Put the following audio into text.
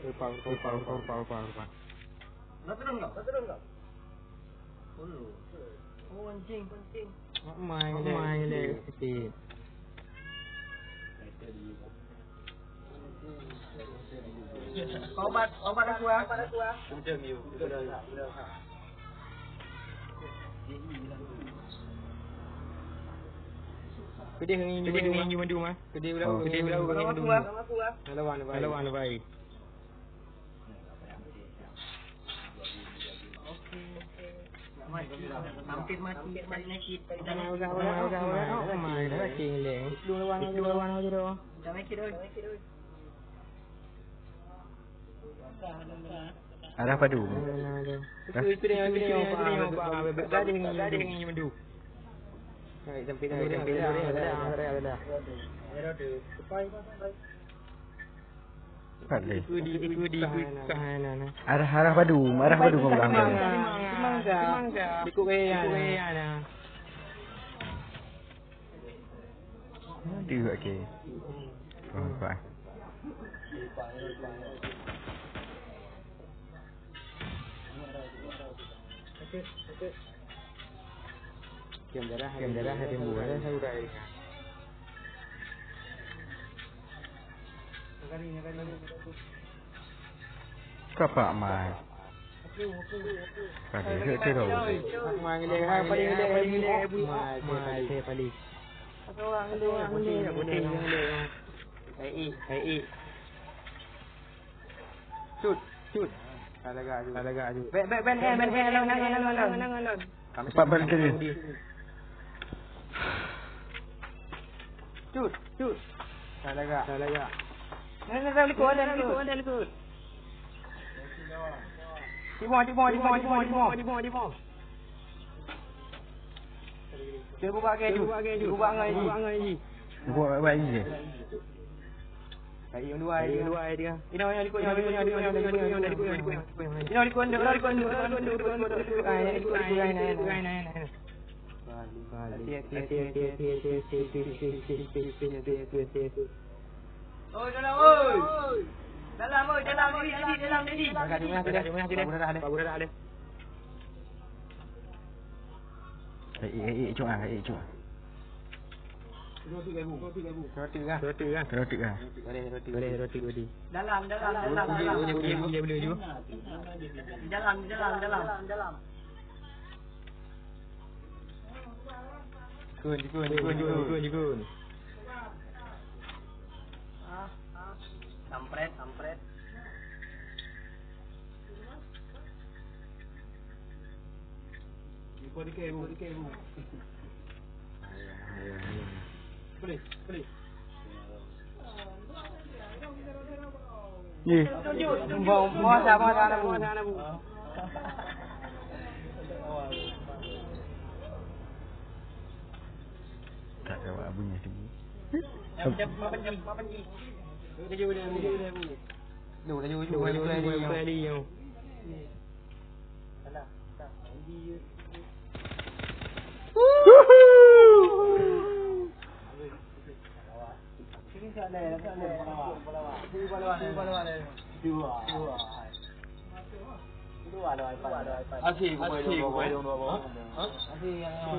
Lupa. Dah turun kau? Oh anjing. Main le sikit. Obat aku ah. Macam you. Kedai dengan madu mah. Kedai ulau dengan madu. Lawan baik. Hampir mati sakit. Kita mau main dah cing. Dua lawan aja doh. Dah make it. Arah padu. Itu dia apa? Gading dengan madu. Hai sampai dah. Ada. Itu di kanan. Arah padu kau bilang. Mangga. Di kueana. Aduh okey. Baik. Kiam darah hari buah dah sudah. Kapa mai. Pada ke tu. Mai le paling. Atau orang le. Hai. Shoot. Alaga aju. Ben lang. Empat bal ke? Shoot. Alaga. Nah, likod. Di bawah. Dia buka keju. Buka ngai. Buat baik je. Hai yang dua dia. Ini yang likod. Oh, dalam jadi. Bagus dah ada. Cuk. Roti kan? Roti. Dalam. Boleh juga. Dalam. Kun. Sampret. Di kebu. Boleh. Ni. Bawa sana bu. Tak ada bunyi sini. Mapan ji. Laju. Alah. Dua. Asih, kau boleh dua. Asih yang